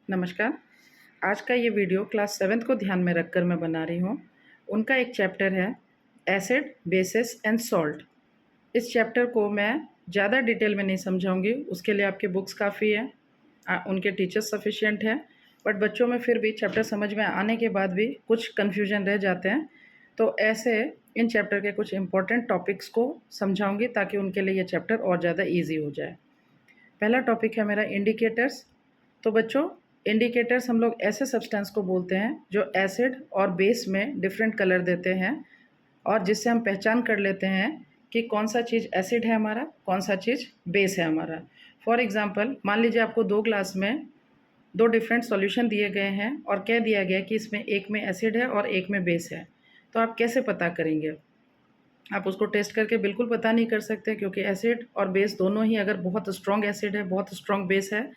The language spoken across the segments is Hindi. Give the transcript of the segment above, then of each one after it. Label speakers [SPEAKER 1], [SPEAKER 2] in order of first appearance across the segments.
[SPEAKER 1] नमस्कार। आज का ये वीडियो क्लास 7th को ध्यान में रखकर मैं बना रही हूँ। उनका एक चैप्टर है एसिड, बेसिस एंड सॉल्ट। इस चैप्टर को मैं ज़्यादा डिटेल में नहीं समझाऊँगी, उसके लिए आपकी बुक्स काफ़ी है, उनके टीचर्स सफिशिएंट हैं। बट बच्चों में फिर भी चैप्टर समझ में आने के बाद भी कुछ कन्फ्यूजन रह जाते हैं, तो ऐसे इन चैप्टर के कुछ इम्पोर्टेंट टॉपिक्स को समझाऊँगी ताकि उनके लिए ये चैप्टर और ज़्यादा ईजी हो जाए। पहला टॉपिक है मेरा इंडिकेटर्स। तो बच्चों, इंडिकेटर्स हम लोग ऐसे सब्सटेंस को बोलते हैं जो एसिड और बेस में डिफरेंट कलर देते हैं और जिससे हम पहचान कर लेते हैं कि कौन सा चीज़ एसिड है हमारा, कौन सा चीज़ बेस है हमारा। फॉर एग्ज़ाम्पल, मान लीजिए आपको 2 ग्लास में 2 डिफरेंट सॉल्यूशन दिए गए हैं और कह दिया गया कि इसमें एक में एसिड है और एक में बेस है। तो आप कैसे पता करेंगे? आप उसको टेस्ट करके बिल्कुल पता नहीं कर सकते, क्योंकि एसिड और बेस दोनों ही अगर बहुत स्ट्रॉन्ग एसिड है, बहुत स्ट्रॉन्ग बेस है,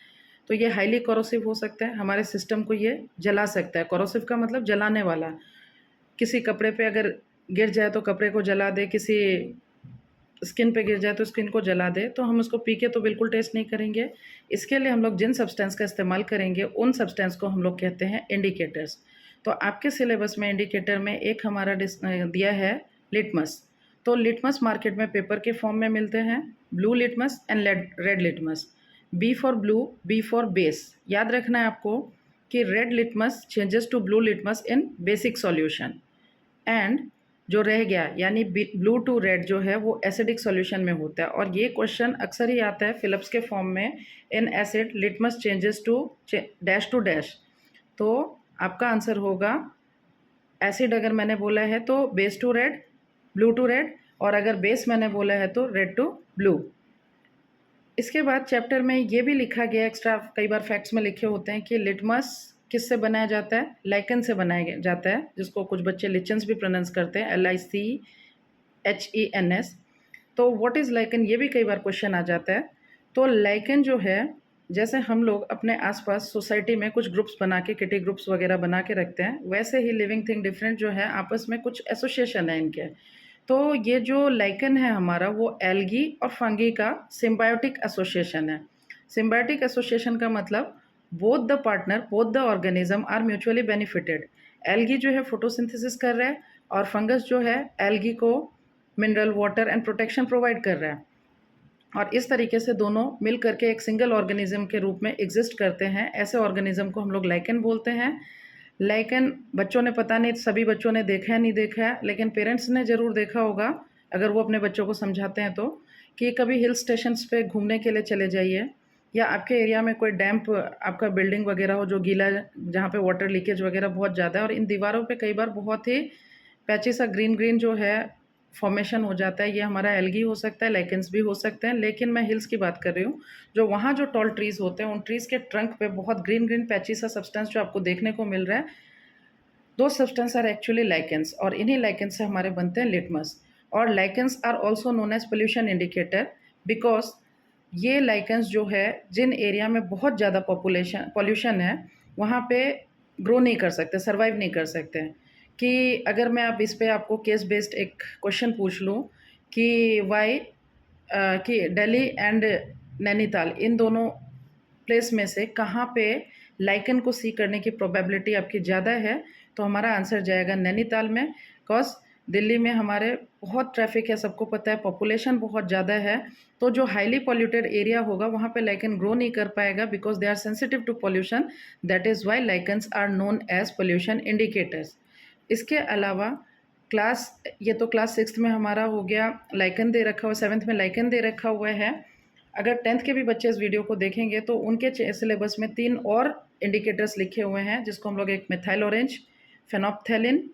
[SPEAKER 1] तो ये हाईली कोरोसिव हो सकता है, हमारे सिस्टम को ये जला सकता है। कोरोसिव का मतलब जलाने वाला। किसी कपड़े पे अगर गिर जाए तो कपड़े को जला दे, किसी स्किन पे गिर जाए तो स्किन को जला दे, तो हम उसको पी के तो बिल्कुल टेस्ट नहीं करेंगे। इसके लिए हम लोग जिन सब्सटेंस का इस्तेमाल करेंगे उन सब्सटेंस को हम लोग कहते हैं इंडिकेटर्स। तो आपके सिलेबस में इंडिकेटर में एक हमारा दिया है लिटमस। तो लिटमस मार्केट में पेपर के फॉर्म में मिलते हैं, blue litmus and red litmus. B for blue, B for base. याद रखना है आपको कि red litmus changes to blue litmus in basic solution, and जो रह गया यानी ब्लू टू रेड जो है वो एसिडिक सॉल्यूशन में होता है। और ये क्वेश्चन अक्सर ही आता है फिलिप्स के फॉर्म में, in acid litmus changes to dash to dash. तो आपका आंसर होगा एसिड अगर मैंने बोला है तो base to red, blue to red, और अगर बेस मैंने बोला है तो रेड टू ब्लू। इसके बाद चैप्टर में ये भी लिखा गया, एक्स्ट्रा कई बार फैक्ट्स में लिखे होते हैं कि लिटमस किससे बनाया जाता है? लाइकन से बनाया जाता है, जिसको कुछ बच्चे लिचन्स भी प्रोनाउंस करते हैं, LICHENS। तो व्हाट इज़ लाइकन, ये भी कई बार क्वेश्चन आ जाता है। तो लाइकन जो है, जैसे हम लोग अपने आसपास सोसाइटी में कुछ ग्रुप्स बना के, किटी ग्रुप्स वगैरह बना के रखते हैं, वैसे ही लिविंग थिंग डिफरेंट जो है आपस में कुछ एसोसिएशन है इनके। तो ये जो लाइकन है हमारा, वो एल्गी और फंगी का सिम्बायोटिक एसोसिएशन है। सिम्बायोटिक एसोसिएशन का मतलब both the partner, both the organism are mutually benefited. Algae जो है फोटोसिंथेसिस कर रहा है और फंगस जो है एल्गी को mineral, water and protection provide कर रहा है, और इस तरीके से दोनों मिल करके एक सिंगल ऑर्गेनिज्म के रूप में एग्जिस्ट करते हैं। ऐसे ऑर्गेनिज्म को हम लोग लाइकन बोलते हैं। लाइकन बच्चों ने, पता नहीं सभी बच्चों ने देखा है नहीं देखा है, लेकिन पेरेंट्स ने ज़रूर देखा होगा अगर वो अपने बच्चों को समझाते हैं तो, कि कभी हिल स्टेशंस पे घूमने के लिए चले जाइए, या आपके एरिया में कोई डैम्प आपका बिल्डिंग वगैरह हो जो गीला, जहाँ पे वाटर लीकेज वगैरह बहुत ज़्यादा है, और इन दीवारों पे कई बार बहुत ही पैची सा ग्रीन ग्रीन जो है फॉर्मेशन हो जाता है। ये हमारा एल्गी हो सकता है, लाइकेंस भी हो सकते हैं, लेकिन मैं हिल्स की बात कर रही हूँ। जो वहाँ जो टॉल ट्रीज़ होते हैं, उन ट्रीज़ के ट्रंक पे बहुत ग्रीन ग्रीन पैची सा सब्सटेंस जो आपको देखने को मिल रहा है, दो सब्सटेंस आर एक्चुअली लाइकेंस, और इन्हीं लाइकेंस से हमारे बनते हैं लिटमस। और lichens are also known as pollution indicator, because ये लाइकेंस जो है, जिन एरिया में बहुत ज़्यादा पॉल्यूशन है, वहाँ पे ग्रो नहीं कर सकते, सर्वाइव नहीं कर सकते हैं। कि अगर मैं आप इस पे आपको केस बेस्ड एक क्वेश्चन पूछ लूँ कि वाई, कि दिल्ली एंड नैनीताल, इन दोनों प्लेस में से कहाँ पे लाइकन को सी करने की प्रोबेबिलिटी आपकी ज़्यादा है, तो हमारा आंसर जाएगा नैनीताल में। बिकॉज दिल्ली में हमारे बहुत ट्रैफिक है, सबको पता है, पॉपुलेशन बहुत ज़्यादा है, तो जो हाईली पॉल्यूटेड एरिया होगा वहाँ पे लाइकन ग्रो नहीं कर पाएगा, because they are sensitive to pollution. That is why lichens are known as pollution indicators. इसके अलावा ये तो क्लास 6th में हमारा हो गया, लाइकन दे रखा हुआ, 7th में लाइकन दे रखा हुआ है। अगर 10th के भी बच्चे इस वीडियो को देखेंगे तो उनके सिलेबस में 3 और इंडिकेटर्स लिखे हुए हैं, जिसको हम लोग एक मिथाइल ऑरेंज, फेनोप्थेलिन,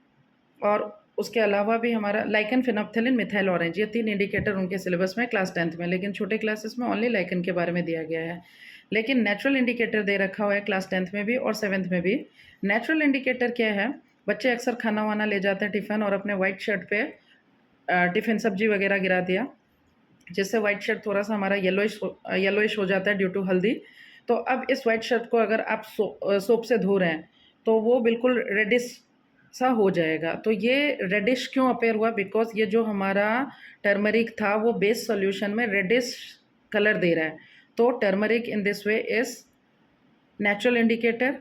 [SPEAKER 1] और उसके अलावा भी हमारा लाइकन, फेनोप्थेलिन, मिथाइल ऑरेंज, ये 3 इंडिकेटर उनके सिलेबस में क्लास 10th में। लेकिन छोटे क्लासेस में ओनली लाइकन के बारे में दिया गया है। लेकिन नेचुरल इंडिकेटर दे रखा हुआ है क्लास 10th में भी और 7th में भी। नेचुरल इंडिकेटर क्या है? बच्चे अक्सर खाना वाना ले जाते हैं टिफ़िन, और अपने वाइट शर्ट पे टिफ़िन सब्जी वगैरह गिरा दिया, जिससे वाइट शर्ट थोड़ा सा हमारा येलोइश हो जाता है ड्यू टू हल्दी। तो अब इस वाइट शर्ट को अगर आप सोप से धो रहे हैं तो वो बिल्कुल रेडिश सा हो जाएगा। तो ये रेडिश क्यों अपेयर हुआ? बिकॉज ये जो हमारा टर्मरिक था वो बेस सॉल्यूशन में रेडिश कलर दे रहा है। तो turmeric in this way is natural indicator.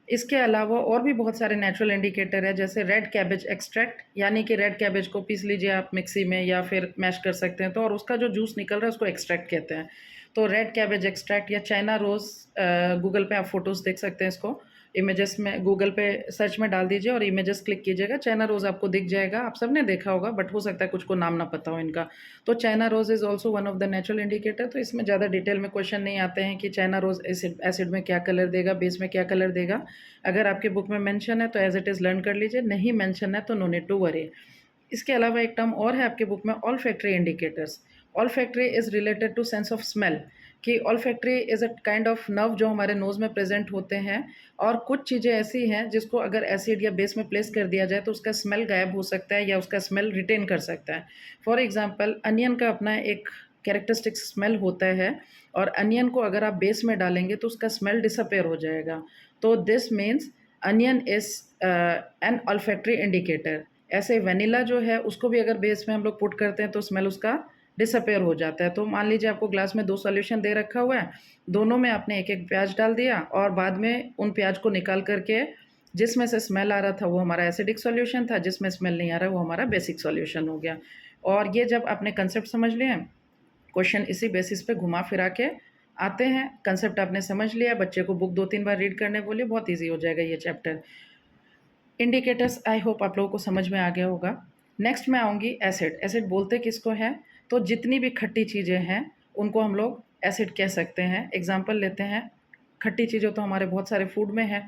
[SPEAKER 1] इसके अलावा और भी बहुत सारे नेचुरल इंडिकेटर है, जैसे रेड कैबेज एक्सट्रैक्ट, यानी कि रेड कैबेज को पीस लीजिए आप मिक्सी में या फिर मैश कर सकते हैं तो, और उसका जो जूस निकल रहा है उसको एक्सट्रैक्ट कहते हैं। तो रेड कैबेज एक्सट्रैक्ट या चाइना रोज़, गूगल पे आप फ़ोटोज़ देख सकते हैं इसको। इमेजेस में गूगल पे सर्च में डाल दीजिए और इमेजेस क्लिक कीजिएगा, चाइना रोज़ आपको दिख जाएगा। आप सबने देखा होगा, बट हो सकता है कुछ को नाम ना पता हो इनका। तो China rose is also one of the natural indicator. तो इसमें ज़्यादा डिटेल में क्वेश्चन नहीं आते हैं कि चाइना रोज़ एसिड में क्या कलर देगा, बेस में क्या कलर देगा। अगर आपकी बुक में मेंशन है तो एज इट इज़ लर्न कर लीजिए, नहीं मेंशन है तो नो नीड टू वरी। इसके अलावा एक टर्म और है आपके बुक में, olfactory indicators. Olfactory is related to sense of smell, कि olfactory is a kind of nerve जो हमारे नोज़ में प्रेजेंट होते हैं, और कुछ चीज़ें ऐसी हैं जिसको अगर एसिड या बेस में प्लेस कर दिया जाए तो उसका स्मेल गायब हो सकता है या उसका स्मेल रिटेन कर सकता है। फॉर एग्जांपल, अनियन का अपना एक कैरेक्टरिस्टिक स्मेल होता है, और अनियन को अगर आप बेस में डालेंगे तो उसका स्मेल डिसअपेयर हो जाएगा। तो this means onion is an olfactory indicator. ऐसे वेनिला जो है उसको भी अगर बेस में हम लोग पुट करते हैं तो स्मेल उसका डिसअपेयर हो जाता है। तो मान लीजिए आपको ग्लास में 2 सॉल्यूशन दे रखा हुआ है, दोनों में आपने एक-एक प्याज डाल दिया और बाद में उन प्याज को निकाल कर के जिसमें से स्मेल आ रहा था वो हमारा एसिडिक सॉल्यूशन था, जिसमें स्मेल नहीं आ रहा वो हमारा बेसिक सॉल्यूशन हो गया। और ये जब आपने कंसेप्ट समझ लिए हैं, क्वेश्चन इसी बेसिस पे घुमा फिरा के आते हैं। कंसेप्ट आपने समझ लिया, बच्चे को बुक 2-3 बार रीड करने बोलिए, बहुत ईज़ी हो जाएगा ये चैप्टर। इंडिकेटर्स आई होप आप लोगों को समझ में आ गया होगा। नेक्स्ट मैं आऊँगी एसिड। एसिड बोलते किसको हैं? तो जितनी भी खट्टी चीज़ें हैं उनको हम लोग एसिड कह सकते हैं। एग्ज़ाम्पल लेते हैं, खट्टी चीज़ें तो हमारे बहुत सारे फूड में है,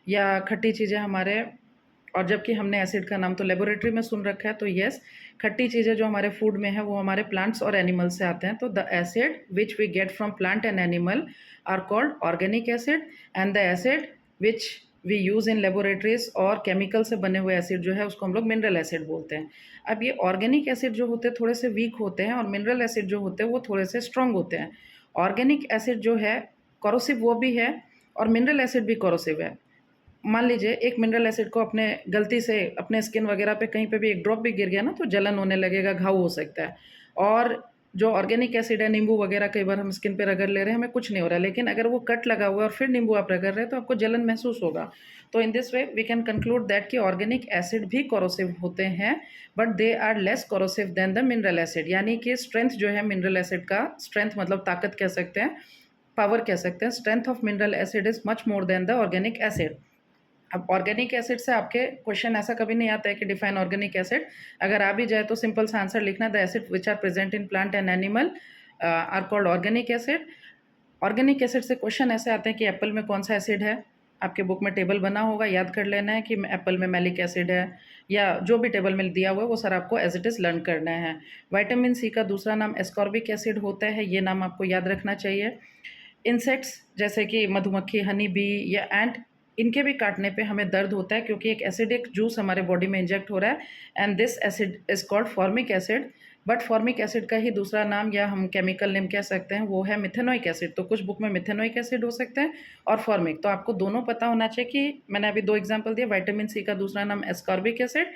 [SPEAKER 1] या खट्टी चीज़ें हमारे, और जबकि हमने एसिड का नाम तो लेबोरेटरी में सुन रखा है, तो येस, खट्टी चीज़ें जो हमारे फूड में है वो हमारे प्लांट्स और एनिमल्स से आते हैं। तो the acid which we get from plant and animal are called organic acid, and the acid which we use in laboratories और केमिकल से बने हुए एसिड जो है उसको हम लोग मिनरल एसिड बोलते हैं। अब ये ऑर्गेनिक एसिड जो होते हैं थोड़े से वीक होते हैं, और मिनरल एसिड जो होते हैं वो थोड़े से स्ट्रॉन्ग होते हैं। ऑर्गेनिक एसिड जो है कॉरोसिव वो भी है, और मिनरल एसिड भी कॉरोसिव है। मान लीजिए एक मिनरल एसिड को अपने गलती से अपने स्किन वगैरह पे कहीं पे भी एक ड्रॉप भी गिर गया ना तो जलन होने लगेगा, घाव हो सकता है। और जो ऑर्गेनिक एसिड है, नींबू वगैरह कई बार हम स्किन पे रगड़ ले रहे हैं, हमें कुछ नहीं हो रहा है, लेकिन अगर वो कट लगा हुआ है और फिर नींबू आप रगड़ रहे हैं तो आपको जलन महसूस होगा। तो in this way we can conclude that कि ऑर्गेनिक एसिड भी कॉरोसिव होते हैं, but they are less corrosive than the mineral acid. यानी कि स्ट्रेंथ जो है मिनरल एसिड का, स्ट्रेंथ मतलब ताकत कह सकते हैं, पावर कह सकते हैं, strength of mineral acid is much more than the organic acid. अब ऑर्गेनिक एसिड से आपके क्वेश्चन ऐसा कभी नहीं आता है कि डिफाइन ऑर्गेनिक एसिड। अगर आ भी जाए तो सिंपल सा आंसर लिखना, the acid which are present in plant and animal are called organic acid. Organic acid से क्वेश्चन ऐसे आते हैं कि एप्पल में कौन सा एसिड है। आपके बुक में टेबल बना होगा, याद कर लेना है कि एप्पल में मैलिक एसिड है, या जो भी टेबल में दिया हुआ है वो सर आपको एज इट इज़ लर्न करना है। विटामिन सी का दूसरा नाम एस्कॉर्बिक एसिड होता है, ये नाम आपको याद रखना चाहिए। इंसेक्ट्स जैसे कि मधुमक्खी, हनी बी या एंट, इनके भी काटने पे हमें दर्द होता है क्योंकि एक एसिडिक जूस हमारे बॉडी में इंजेक्ट हो रहा है, and this acid is called formic acid. But formic acid का ही दूसरा नाम या हम केमिकल नेम कह सकते हैं वो है मिथेनोइक एसिड। तो कुछ बुक में मिथेनोइक एसिड हो सकते हैं और फॉर्मिक, तो आपको दोनों पता होना चाहिए कि मैंने अभी 2 एग्जांपल दिए, विटामिन सी का दूसरा नाम एस्कॉर्बिक एसिड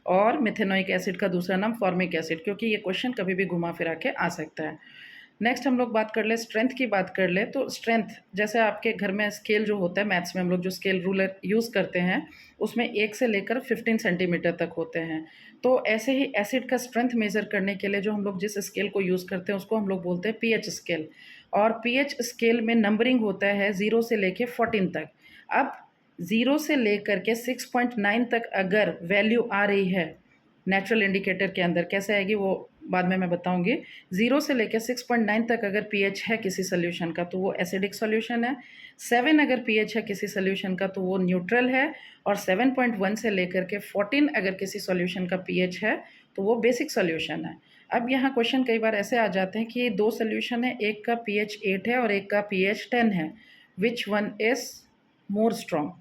[SPEAKER 1] और मिथेनोइक एसिड का दूसरा नाम फॉर्मिक एसिड, क्योंकि ये क्वेश्चन कभी भी घुमा फिरा के आ सकता है। नेक्स्ट हम लोग बात कर ले, स्ट्रेंथ की बात कर ले। तो स्ट्रेंथ जैसे आपके घर में स्केल जो होता है, मैथ्स में हम लोग जो स्केल रूलर यूज़ करते हैं उसमें 1 से लेकर 15 सेंटीमीटर तक होते हैं। तो ऐसे ही एसिड का स्ट्रेंथ मेज़र करने के लिए जो हम लोग जिस स्केल को यूज़ करते हैं उसको हम लोग बोलते हैं पीएच स्केल। और पीएच स्केल में नंबरिंग होता है 0 से लेके 14 तक। अब 0 से लेकर के 6.9 तक अगर वैल्यू आ रही है नेचुरल इंडिकेटर के अंदर, कैसे आएगी वो बाद में मैं बताऊंगी। 0 से लेकर 6.9 तक अगर पीएच है किसी सोल्यूशन का तो वो एसिडिक सोल्यूशन है। 7 अगर पीएच है किसी सोल्यूशन का तो वो न्यूट्रल है। और 7.1 से लेकर के 14 अगर किसी सोल्यूशन का पीएच है तो वो बेसिक सोल्यूशन है। अब यहाँ क्वेश्चन कई बार ऐसे आ जाते हैं कि 2 सोल्यूशन है, एक का पीएच 8 है और एक का पीएच 10 है, which one is more strong.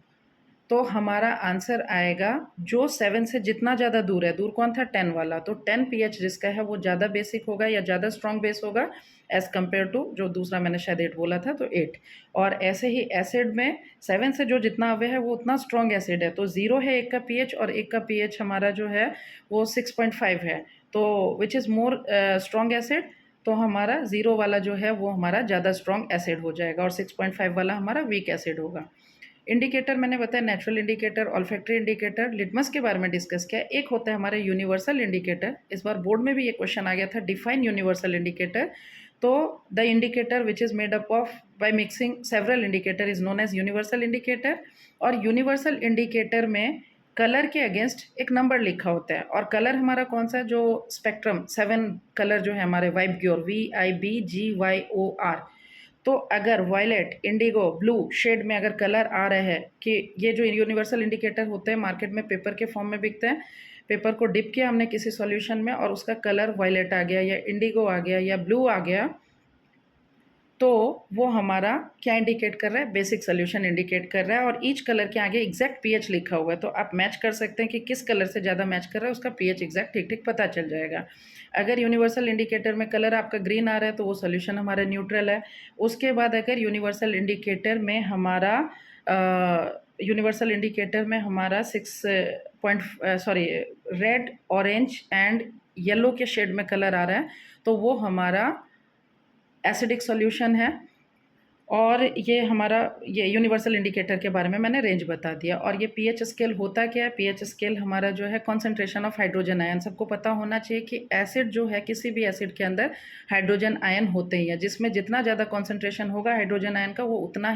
[SPEAKER 1] तो हमारा आंसर आएगा जो 7 से जितना ज़्यादा दूर है, दूर कौन था 10 वाला, तो 10 पीएच जिसका है वो ज़्यादा बेसिक होगा या ज़्यादा स्ट्रॉन्ग बेस होगा एज़ कम्पेयर टू जो दूसरा मैंने शायद 8 बोला था तो 8। और ऐसे ही एसिड में 7 से जो जितना अवे है वो उतना स्ट्रॉन्ग एसिड है। तो 0 है एक का पीएच और एक का पीएच हमारा जो है वो 6.5 है, तो which is more strong acid. तो हमारा 0 वाला जो है वो हमारा ज़्यादा स्ट्रॉन्ग एसिड हो जाएगा और 6.5 वाला हमारा वीक एसिड होगा। इंडिकेटर मैंने बताया natural indicator, olfactory indicator, litmus के बारे में डिस्कस किया। एक होता है हमारा यूनिवर्सल इंडिकेटर। इस बार बोर्ड में भी ये क्वेश्चन आ गया था, डिफाइन यूनिवर्सल इंडिकेटर। तो the indicator which is made up of by mixing several indicator is known as universal indicator. और यूनिवर्सल इंडिकेटर में कलर के अगेंस्ट एक नंबर लिखा होता है और कलर हमारा कौन सा है, जो स्पेक्ट्रम 7 कलर जो है हमारे वाइबग्योर VIBGYOR। तो अगर वायलेट, इंडिगो, ब्लू शेड में अगर कलर आ रहा है कि ये जो यूनिवर्सल इंडिकेटर होते हैं मार्केट में पेपर के फॉर्म में बिकते हैं, पेपर को डिप किया हमने किसी सॉल्यूशन में और उसका कलर वायलेट आ गया या इंडिगो आ गया या ब्लू आ गया, तो वो हमारा क्या इंडिकेट कर रहा है, बेसिक सोल्यूशन इंडिकेट कर रहा है। और ईच कलर के आगे एग्जैक्ट पीएच लिखा हुआ है, तो आप मैच कर सकते हैं कि किस कलर से ज़्यादा मैच कर रहा है, उसका पीएच एग्जैक्ट ठीक ठीक पता चल जाएगा। अगर यूनिवर्सल इंडिकेटर में कलर आपका ग्रीन आ रहा है तो वो सोल्यूशन हमारा न्यूट्रल है। उसके बाद अगर यूनिवर्सल इंडिकेटर में हमारा यूनिवर्सल इंडिकेटर में हमारा रेड, ऑरेंज एंड येलो के शेड में कलर आ रहा है तो वो हमारा एसिडिक सॉल्यूशन है। और ये हमारा ये यूनिवर्सल इंडिकेटर के बारे में मैंने रेंज बता दिया। और ये पीएच स्केल होता क्या है, पीएच स्केल हमारा जो है कॉन्सेंट्रेशन ऑफ हाइड्रोजन आयन। सबको पता होना चाहिए कि एसिड जो है किसी भी एसिड के अंदर हाइड्रोजन आयन होते ही हैं, जिसमें जितना ज़्यादा कॉन्सेंट्रेशन होगा हाइड्रोजन आयन का वो उतना ही